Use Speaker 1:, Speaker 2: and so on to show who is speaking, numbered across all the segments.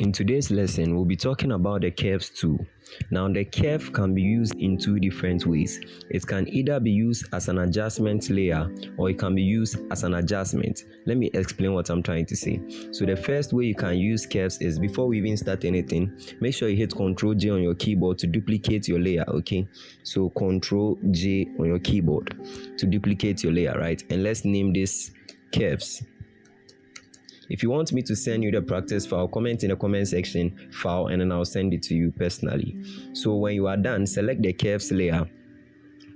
Speaker 1: In today's lesson, we'll be talking about the curves tool. Now, the curve can be used in two different ways. It can either be used as an adjustment layer or it can be used as an adjustment. Let me explain what I'm trying to say. So the first way you can use curves is, before we even start anything, make sure you hit Ctrl J on your keyboard to duplicate your layer, okay? So Ctrl J on your keyboard to duplicate your layer, right? And let's name this curves. If you want me to send you the practice file, comment in the comment section file and then I'll send it to you personally. So when you are done, select the curves layer,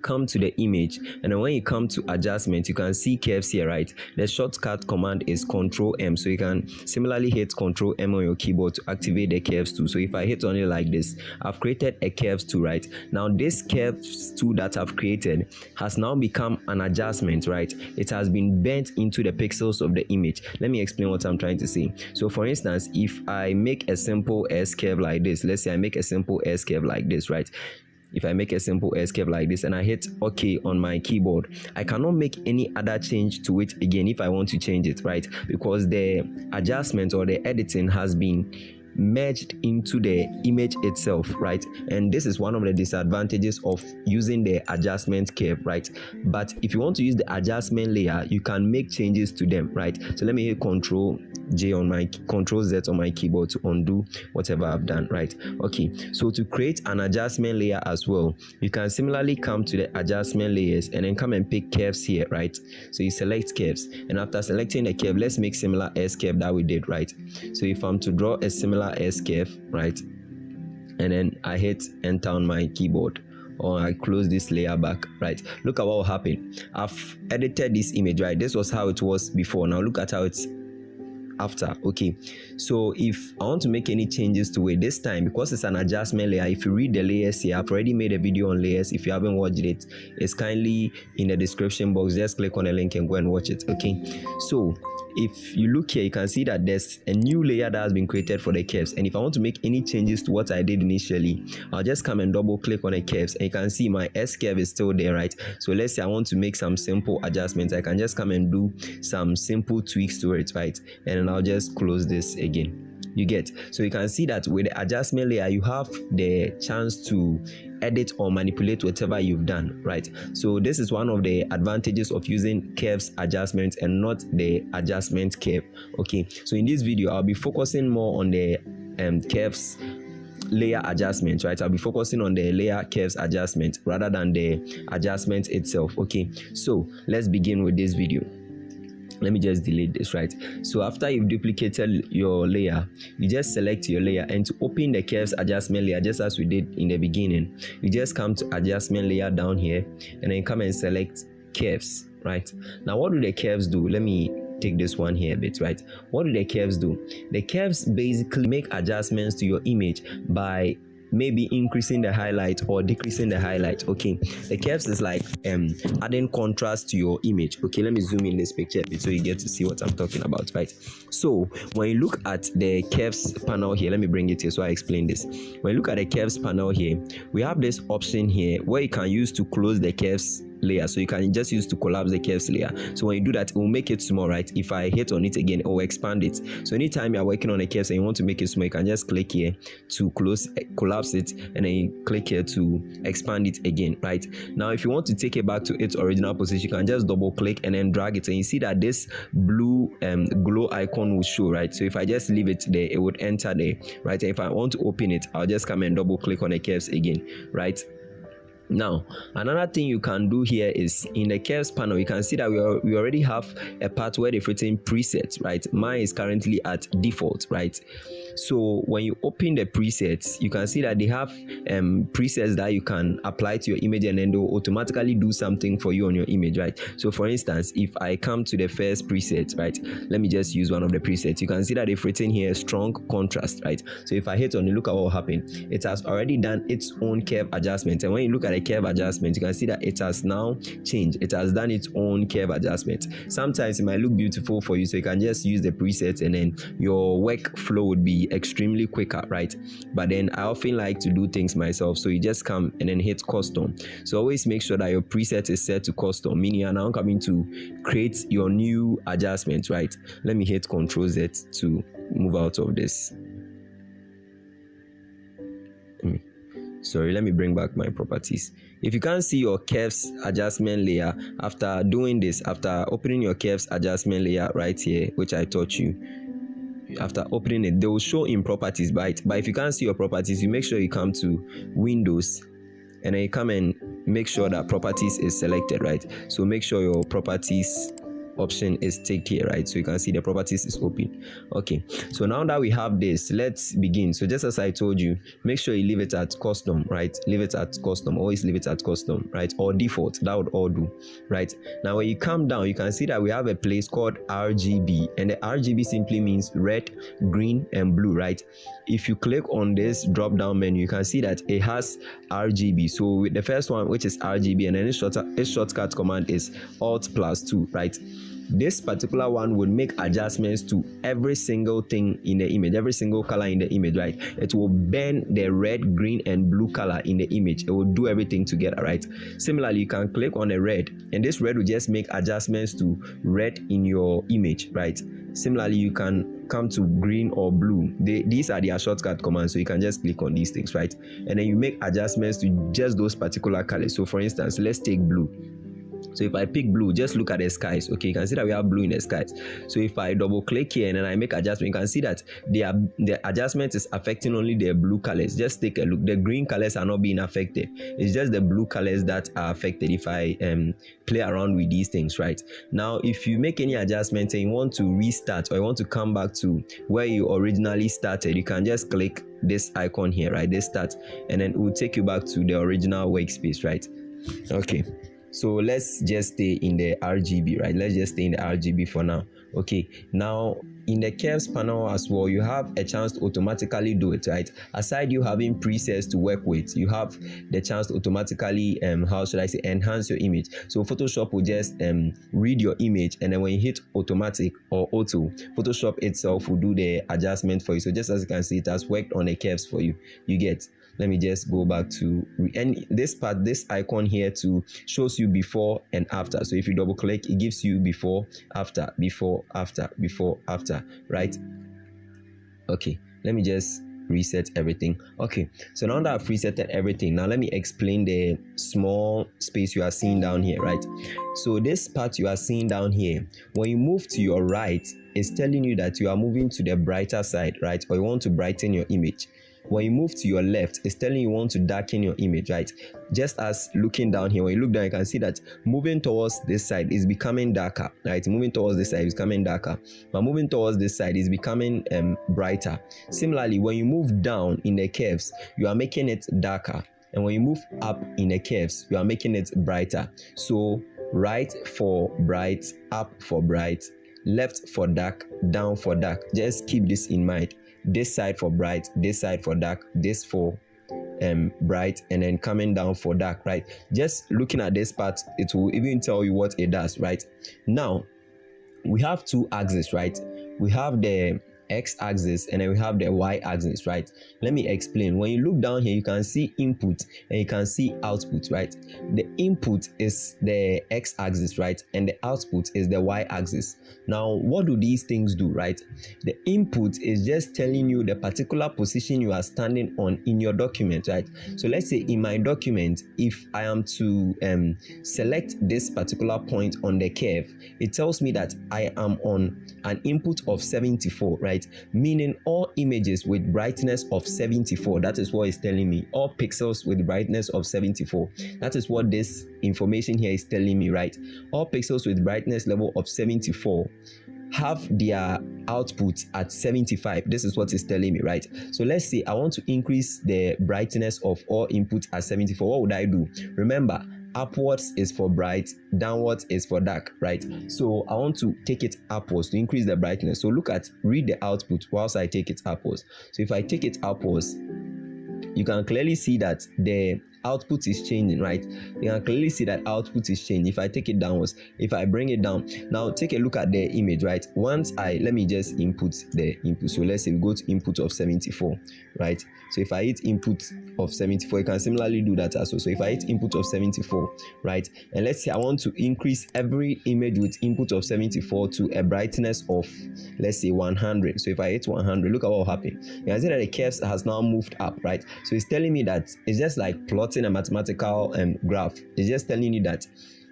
Speaker 1: come to the image, and then when you come to adjustment, you can see curves here, right? The shortcut command is Ctrl M, so you can similarly hit Ctrl M on your keyboard to activate the curves tool. So if I hit on it like this, I've created a curves tool, right? Now this curves tool that I've created has now become an adjustment, right? It has been bent into the pixels of the image. Let me explain what I'm trying to say. So for instance, if I make a simple S curve like this, let's say I make a simple S curve like this, right? If I make a simple S curve like this and I hit OK on my keyboard, I cannot make any other change to it again if I want to change it, right? Because the adjustment or the editing has been merged into the image itself, right? And this is one of the disadvantages of using the adjustment curve, right? But if you want to use the adjustment layer, you can make changes to them, right? So let me hit Ctrl Z on my keyboard to undo whatever I've done, right? Okay, so to create an adjustment layer as well, you can similarly come to the adjustment layers and then come and pick curves here, right? So you select curves, and after selecting the curve, let's make similar S curve that we did, right? So if I'm to draw a similar S curve, right, and then I hit enter on my keyboard, or I close this layer back, right? Look at what will happen. I've edited this image, right? This was how it was before. Now look at how it's after. Okay, so if I want to make any changes to it this time, because it's an adjustment layer, if you read the layers here, I've already made a video on layers. If you haven't watched it, it's kindly in the description box. Just click on the link and go and watch it. Okay, so if you look here, you can see that there's a new layer that has been created for the curves, and if I want to make any changes to what I did initially, I'll just come and double click on the curves, and you can see my S curve is still there, right? So let's say I want to make some simple adjustments, I can just come and do some simple tweaks to it, right? And then I'll just close this again. You get, so you can see that with the adjustment layer, you have the chance to edit or manipulate whatever you've done, right? So this is one of the advantages of using curves adjustments and not the adjustment curve. Okay, so in this video I'll be focusing more on the curves layer adjustment, right? I'll be focusing on the layer curves adjustment rather than the adjustment itself. Okay, so let's begin with this video. Let me just delete this, right? So after you've duplicated your layer, you just select your layer, and to open the curves adjustment layer, just as we did in the beginning, you just come to adjustment layer down here and then come and select curves, right? Now what do the curves do? Let me take this one here a bit, right? What do the curves do? The curves basically make adjustments to your image by maybe increasing the highlight or decreasing the highlight. Okay, the curves is like adding contrast to your image. Okay, let me zoom in this picture a bit so you get to see what I'm talking about, right? So when you look at the curves panel here, let me bring it here so I explain this. When you look at the curves panel here, we have this option here where you can use to close the curves layer, so you can just use to collapse the curves layer. So when you do that, it will make it small, right? If I hit on it again, it will expand it. So anytime you're working on a curve and you want to make it small, you can just click here to collapse it, and then you click here to expand it again, right? Now if you want to take it back to its original position, you can just double click and then drag it, and you see that this blue glow icon will show, right? So if I just leave it there, it would enter there, right? And if I want to open it, I'll just come and double click on the curves again, right? Now another thing you can do here is in the curves panel, you can see that we already have a part where they've written presets, right? Mine is currently at default, right? So when you open the presets, you can see that they have presets that you can apply to your image, and then they will automatically do something for you on your image, right? So for instance, if I come to the first preset, right, let me just use one of the presets. You can see that they've written here strong contrast, right? So if I hit on it, look at what will happen. It has already done its own curve adjustment, and when you look at the curve adjustment, you can see that it has now changed. It has done its own curve adjustment. Sometimes it might look beautiful for you, so you can just use the presets and then your workflow would be extremely quicker, right? But then I often like to do things myself, so you just come and then hit custom. So always make sure that your preset is set to custom, meaning you're now coming to create your new adjustment, right? Let me hit Ctrl Z to move out of this. Let me bring back my properties. If you can't see your curves adjustment layer, after doing this, after opening your curves adjustment layer right here, which I taught you, after opening it, they will show in properties, but if you can't see your properties, you make sure you come to Windows, and then you come and make sure that properties is selected, right? So make sure your properties option is ticked here, right? So you can see the properties is open. Okay, so now that we have this, let's begin. So just as I told you, make sure you leave it at custom, right? Leave it at custom, always leave it at custom, right? Or default, that would all do, right? Now when you come down, you can see that we have a place called RGB, and the RGB simply means red, green and blue, right? If you click on this drop down menu, you can see that it has RGB. So with the first one, which is RGB, and then its shortcut command is Alt+2, right? This particular one would make adjustments to every single thing in the image, every single color in the image, right? It will bend the red, green and blue color in the image. It will do everything together, right? Similarly, you can click on a red, and this red will just make adjustments to red in your image, right? Similarly, you can come to green or blue. These are their shortcut commands, so you can just click on these things, right? And then you make adjustments to just those particular colors. So for instance, let's take blue. So if I pick blue, just look at the skies. Okay, you can see that we have blue in the skies. So if I double click here and then I make adjustment, you can see that the adjustment is affecting only the blue colors. Just take a look. The green colors are not being affected. It's just the blue colors that are affected if I play around with these things, right? Now, if you make any adjustments and you want to restart or you want to come back to where you originally started, you can just click this icon here, right? This start, and then it will take you back to the original workspace, right? Okay. So let's just stay in the RGB, right? Let's just stay in the RGB for now. Okay, now in the curves panel as well, you have a chance to automatically do it, right? Aside you having presets to work with, you have the chance to automatically enhance your image. So Photoshop will just read your image, and then when you hit automatic or auto, Photoshop itself will do the adjustment for you. So just as you can see, it has worked on the curves for you. You get. Let me just go back to, and this part, this icon here to shows you before and after. So if you double click, it gives you before, after, right? Okay, let me just reset everything. Okay, so now that I've resetted everything, now let me explain the small space you are seeing down here, right? So this part you are seeing down here, when you move to your right, it's telling you that you are moving to the brighter side, right? Or you want to brighten your image. When you move to your left, it's telling you want to darken your image, right? Just as looking down here, when you look down, you can see that moving towards this side is becoming darker, right? Moving towards this side is becoming darker, but moving towards this side is becoming brighter. Similarly, when you move down in the curves, you are making it darker, and when you move up in the curves, you are making it brighter. So right for bright, up for bright, left for dark, down for dark. Just keep this in mind. This side for bright, this side for dark, this for bright, and then coming down for dark, right? Just looking at this part, it will even tell you what it does, right? Now we have two axes, right? We have the x-axis and then we have the y-axis, right? Let me explain. When you look down here, you can see input and you can see output, right? The input is the x-axis, right? And the output is the y-axis. Now what do these things do, right? The input is just telling you the particular position you are standing on in your document, right? So let's say in my document, if I am to select this particular point on the curve, it tells me that I am on an input of 74, right? Meaning all images with brightness of 74. That is what it's telling me. All pixels with brightness of 74. That is what this information here is telling me, right? All pixels with brightness level of 74 have their output at 75. This is what it's telling me, right? So let's say I want to increase the brightness of all input at 74. What would I do? Remember, upwards is for bright, downwards is for dark, right? So I want to take it upwards to increase the brightness. So read the output whilst I take it upwards. So if I take it upwards, you can clearly see that the output is changing, right? You can clearly see that output is changing. If I take it downwards, if I bring it down, now take a look at the image, right? Let me just input the input. So let's say we go to input of 74, right? So if I hit input of 74, you can similarly do that as well. So if I hit input of 74, right, and let's say I want to increase every image with input of 74 to a brightness of, let's say, 100. So if I hit 100, look at what will happen. You can see that the curves has now moved up, right? So it's telling me that it's just like plotting a mathematical graph. It's just telling you that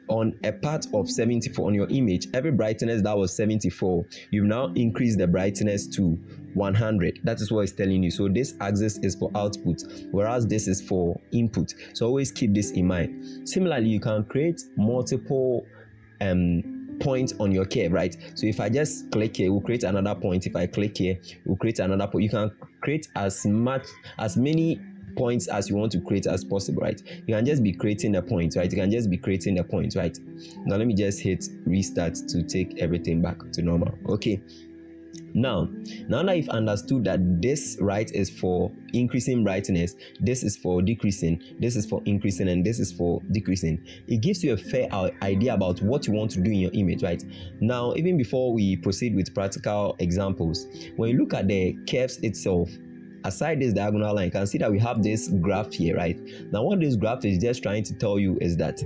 Speaker 1: on a part of 74 on your image, every brightness that was 74, you've now increased the brightness to 100. That is what it's telling you. So this axis is for output, whereas this is for input. So always keep this in mind. Similarly, you can create multiple points on your curve, right? So if I just click here, we'll create another point. If I click here, we'll create another point. You can create as many points as you want to create as possible, right? You can just be creating a point, right? You can just be creating a point, right? Now let me just hit restart to take everything back to normal. Okay. Now that you've understood that this, right, is for increasing brightness, this is for decreasing, this is for increasing, and this is for decreasing, it gives you a fair idea about what you want to do in your image, right? Now, even before we proceed with practical examples, when you look at the curves itself, aside this diagonal line, you can see that we have this graph here, right? Now what this graph is just trying to tell you is that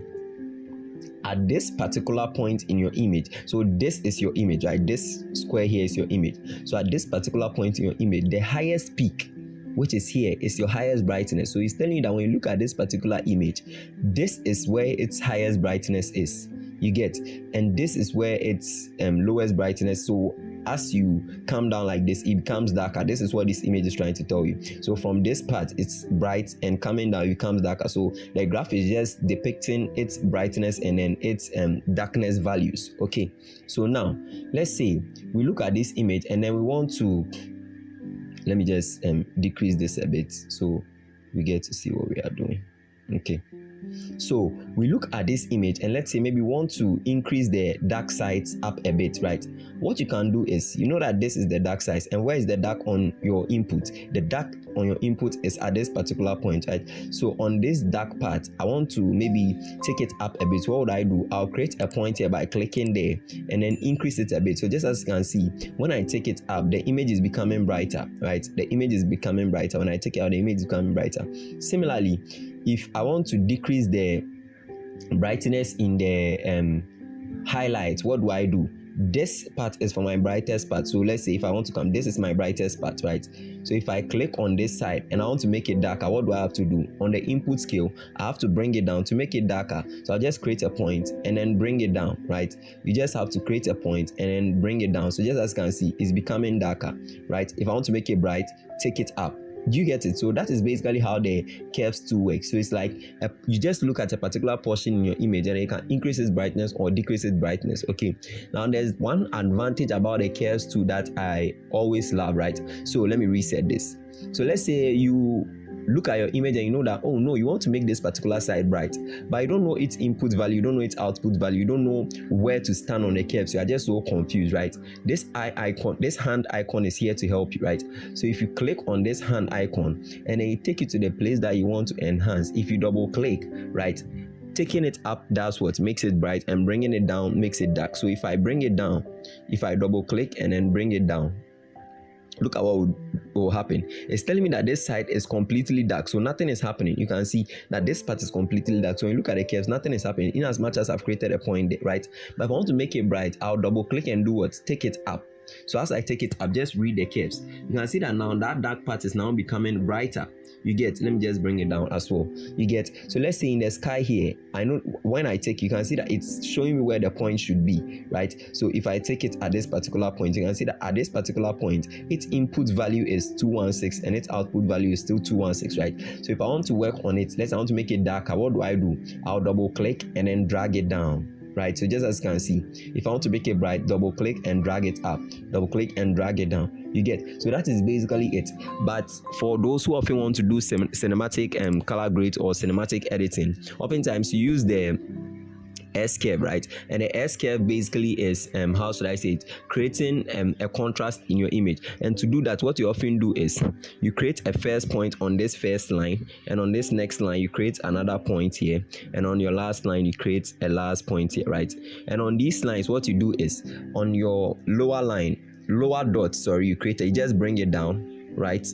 Speaker 1: at this particular point in your image, so this is your image, right? This square here is your image. So at this particular point in your image, the highest peak, which is here, is your highest brightness. So it's telling you that when you look at this particular image, this is where its highest brightness is, you get, and this is where its lowest brightness. So as you come down like this, it becomes darker. This is what this image is trying to tell you. So from this part, it's bright, and coming down, it becomes darker. So the graph is just depicting its brightness and then its darkness values. Okay, so now let's say we look at this image and then we want to, let me just decrease this a bit so we get to see what we are doing. Okay, so we look at this image and let's say maybe we want to increase the dark sides up a bit, right? What you can do is, you know that this is the dark side, and where is the dark on your input? The dark on your input is at this particular point, right? So on this dark part, I want to maybe take it up a bit. What would I do? I'll create a point here by clicking there and then increase it a bit. So just as you can see, when I take it up, the image is becoming brighter, right? The image is becoming brighter. When I take it out, the image is becoming brighter. Similarly, if I want to decrease the brightness in the highlight, what do I do? This part is for my brightest part. So let's say if I want to come, this is my brightest part, right? So if I click on this side and I want to make it darker, what do I have to do? On the input scale, I have to bring it down to make it darker. So I'll just create a point and then bring it down, right? You just have to create a point and then bring it down. So just as you can see, it's becoming darker, right? If I want to make it bright, take it up. Do you get it? So that is basically how the curves tool works. So it's like you just look at a particular portion in your image and you can increase its brightness or decrease its brightness. Okay, now there's one advantage about the curves tool that I always love, right? So let me reset this. So let's say you look at your image and you know that, oh no, you want to make this particular side bright, but you don't know its input value, you don't know its output value, you don't know where to stand on the curves. You are just so confused, right? This eye icon, this hand icon is here to help you, right? So if you click on this hand icon and then you take it to the place that you want to enhance, if you double click, right, taking it up, that's what makes it bright, and bringing it down makes it dark. So if I bring it down, if I double click and then bring it down, look at what will happen. It's telling me that this side is completely dark, so nothing is happening. You can see that this part is completely dark. So when you look at the curves, nothing is happening, in as much as I've created a point there, right? But if I want to make it bright, I'll double click and do what? Take it up. So as I take it up, just read the curves. You can see that now that dark part is now becoming brighter. You get, let me just bring it down as well. You get, so let's say in the sky here, I know when I take, you can see that it's showing me where the point should be, right? So if I take it at this particular point, you can see that at this particular point, its input value is 216 and its output value is still 216, right? So if I want to work on it, I want to make it darker, what do? I'll double click and then drag it down. Right, so just as you can see, if I want to make it bright, double click and drag it up, double click and drag it down. You get, so that is basically it. But for those who often want to do cinematic color grade or cinematic editing, oftentimes you use the S curve, right? And the S curve basically is how should I say it, creating a contrast in your image. And to do that, what you often do is you create a first point on this first line, and on this next line you create another point here, and on your last line you create a last point here, right? And on these lines, what you do is on your lower dot, you create you just bring it down, right?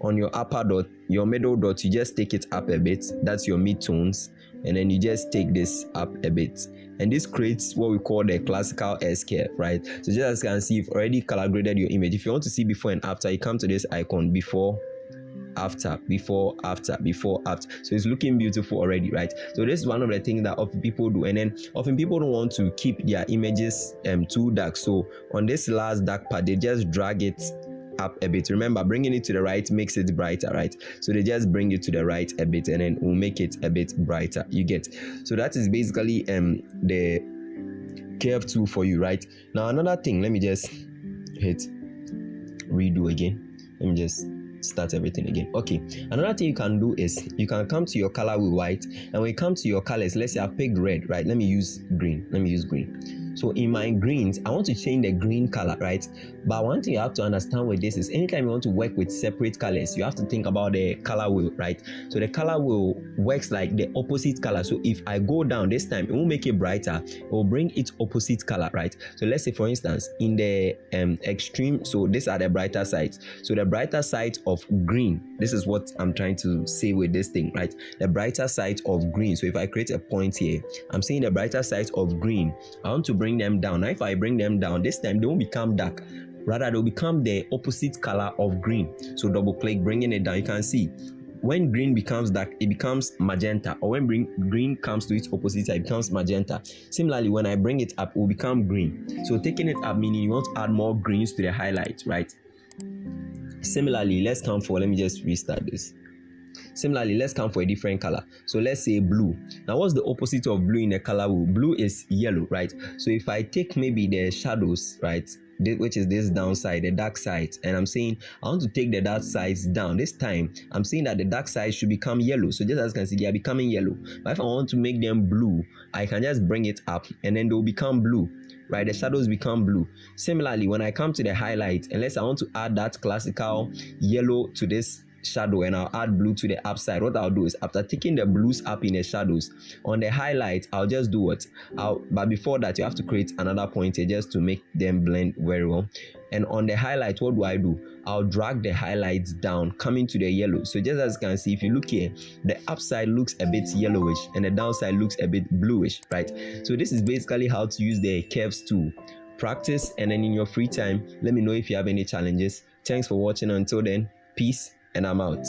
Speaker 1: On your upper dot, your middle dot, you just take it up a bit. That's your midtones, and then you just take this up a bit, and this creates what we call the classical S curve, right? So just as you can see, you've already color graded your image. If you want to see before and after, you come to this icon, before, after, before, after, before, after. So it's looking beautiful already, right? So this is one of the things that often people do. And then often people don't want to keep their images too dark, so on this last dark part, they just drag it up a bit. Remember, bringing it to the right makes it brighter, right? So they just bring it to the right a bit, and then we'll make it a bit brighter. You get? So that is basically the curve tool for you, right? Now another thing, let me just hit redo again. Let me just start everything again. Okay, another thing you can do is you can come to your color with white, and when you come to your colors, let's say I've picked red, right? Let me use green. So in my greens, I want to change the green color, right? But one thing you have to understand with this is anytime you want to work with separate colors, you have to think about the color wheel, right? So the color wheel works like the opposite color. So if I go down this time, it won't make it brighter, it will bring its opposite color, right? So let's say, for instance, in the extreme, so these are the brighter sides. So the brighter side of green, this is what I'm trying to say with this thing, right? The brighter side of green. So if I create a point here, I'm saying the brighter side of green, I want to bring them down. Now if I bring them down, this time they won't become dark, rather they'll become the opposite color of green. So double click, bringing it down. You can see when green becomes dark, it becomes magenta, or when green comes to its opposite side, it becomes magenta. Similarly, when I bring it up, it will become green. So taking it up meaning you want to add more greens to the highlight, right? Similarly, let's come for, let me just restart this. Similarly, let's come for a different color. So let's say blue. Now what's the opposite of blue in the color wheel? Blue is yellow, right? So if I take maybe the shadows, right, which is this downside, the dark side, and I'm saying I want to take the dark sides down, this time I'm saying that the dark side should become yellow. So just as you can see, they are becoming yellow. But if I want to make them blue, I can just bring it up and then they'll become blue, right? The shadows become blue. Similarly, when I come to the highlight, unless I want to add that classical yellow to this shadow and I'll add blue to the upside, what I'll do is after taking the blues up in the shadows, on the highlight I'll just do what but before that you have to create another point here just to make them blend very well. And on the highlight, what do? I'll drag the highlights down, coming to the yellow. So just as you can see, if you look here, the upside looks a bit yellowish and the downside looks a bit bluish, right? So this is basically how to use the curves tool. Practice, and then in your free time let me know if you have any challenges. Thanks for watching. Until then, peace, and I'm out.